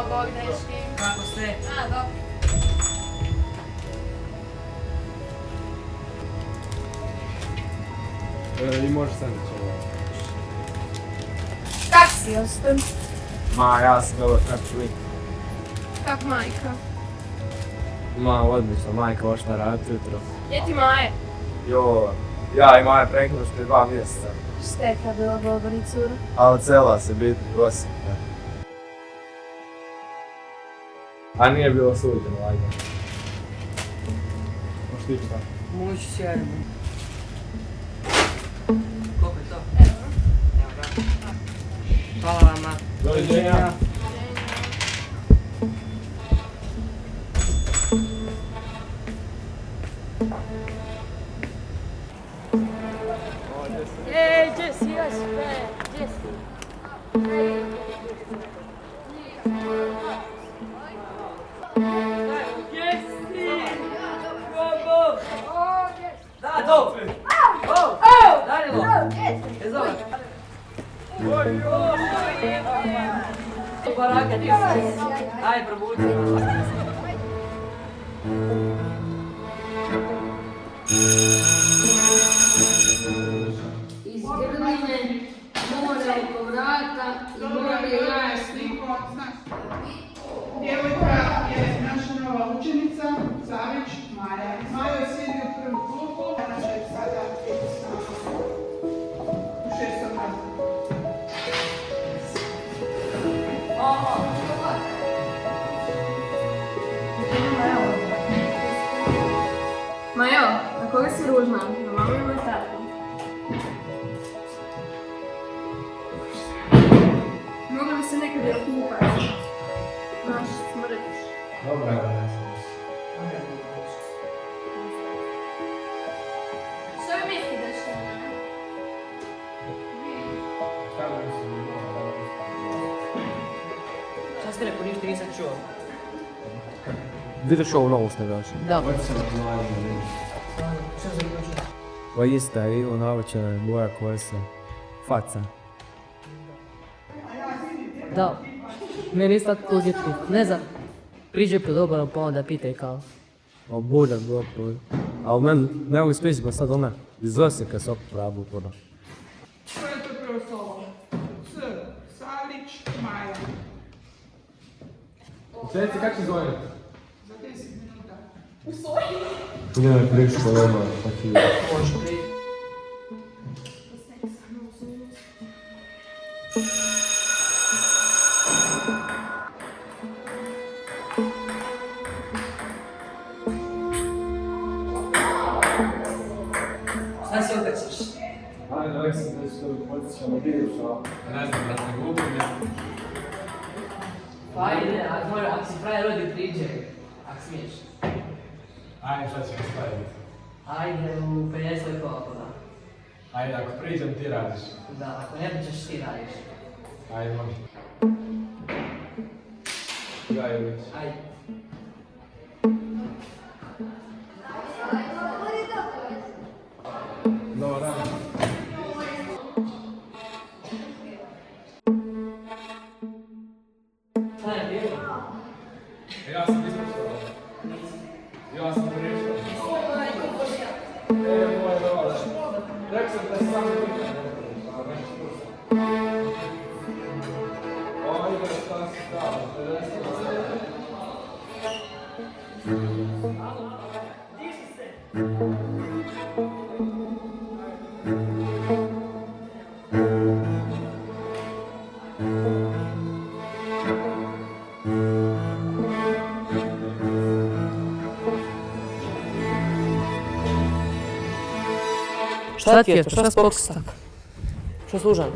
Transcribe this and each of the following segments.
Bog dečki. Kako ste? A, dobro. I možeš sandvič ovo. Kak si, Ostan? Ma, ja sam dobro, kako ću biti? Kak majka? Ma, odlično, majka ošla raditi jutro. Gdje ti Maje? Jo, ja i Maja prekinuš prije 2 mjeseca. Šteka bila Bogani cura. Ali cela se biti gosim. A nije bilo suđeno, ajde. Možeš ti šta? Moći sjajno. Koliko je to? Evo ga. Hvala vama. Doviđenja. Ej, gdje si još sve? Gdje si? Gdje si? Bobo! Da, to! Danilo! Je zove? Baraka, ti si. Ajde, probudi. Iz grline, more oko vrata i more jaja sliku. Djevojka je naša nova učenica, Savić Maja. Maja sjedi u prvom klubu, ona će sada biti s nama u 6. razredu. Majo, na koga si ružna? Na mamu ili na tatu? Mogla bi se nekad jer kupati. Znaš, smrdiš. Dobro, evo ja sam. Što vi mislite da će ne? Šta da mislim? Šta ste rekao, ništa nisam čuo. Vidiš ovu novu snagaš? Da. Šta za ljubav? Ovo je ista, je ili navečera, boja kose, faca. Da. Meni isto tako djetu. Ne znam. Priđe po dobro, pa onda pitaj kao. O, budak, gotovo. A u meni ne mogu spriječiti, pa sad ona iz Osijeka se opet pravu poda. Koje je to prvo slovo? S, Savić, Maja. Čeci, kako će zovem? Za 10 minuta. Ne, prišlo, nema, pa ti je. Može prije. Šta si okačiš? Ajde, rekao sam da ću podsjećamo bivša. Ne znam, da se gubim. Pa ajde, ako si frajer rodi priđe. Ako smiješ. Ajde, šta ćemo staviti? Ajde, u 50 kola poda. Ajde, ako priđem ti radiš. Da, ako ne pričaš ti radiš. Ajde, može. Gajović. Ajde. Dobar dan. Šta je bilo? Ja sam ispričao. Ja sam prišao. Moj je dobar. Rekao sam da sam pitanje. Ovo ide šta si stao, 50. Šta ti je to? Šta spoksa tak? Što služan?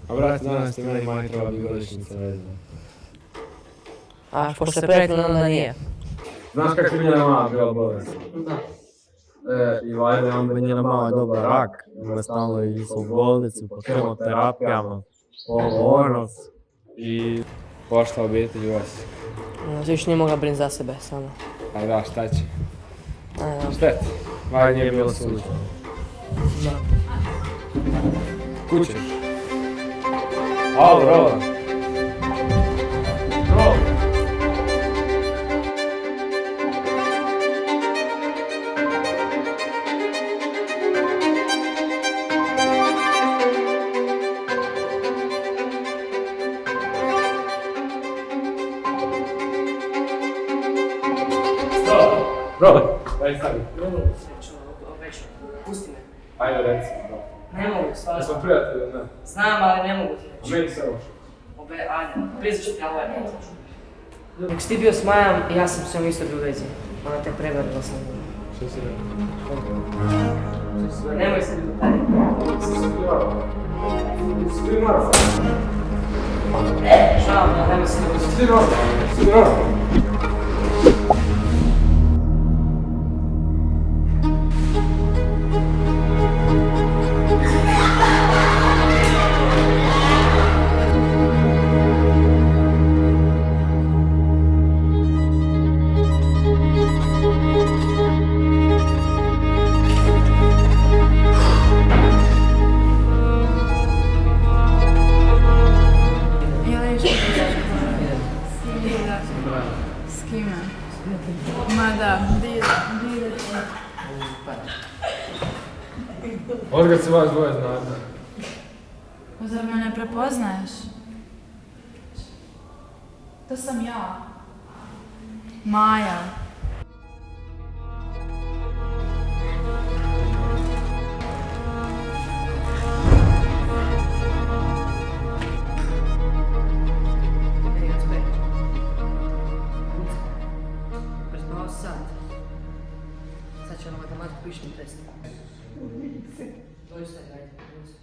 A brate, danas ti meni maj treba bi godišnjica vezana. A, pošto se prerekli onda nije. Znaš kako je njena mama bila bolesna? Da. I valjda onda je njena mama dobar rak, onda stalno išla u bolnicu po kemoterapijama, ono, i pošla obitelj u Osijek. Više nije mogla brin za sebe samo. A da, šta će? A, Štet, valjda nije bilo suđeno. da. Kućeš? Alo, Roland. Roland. Probaj, daj stavi. Ne mogu, sreću, obećam. Pusti me. Ajde reci, bro. Ne mogu, stvarno. Jesmo prijatelji, ne? Znam, ali ne mogu ti A reći. meni se loše. Ajde, priznat ću ti, ali ovaj ne znaš. Dok si ti bio s Majom, ja sam s njom isto bio u vezi. Ona te prevarila sam. Što si rekao? Nemoj se biti taj. Svi normalno. Žao mi, ali nemoj se biti. Svi normalno. Svi normalno. S kime? Ma da, di Odgad se vas dvoje znate? Zar me ne prepoznaješ? To sam ja. Maja. Prespavao si sat. Sad će ono matematiku pišem test. Doista, ajde. Doista.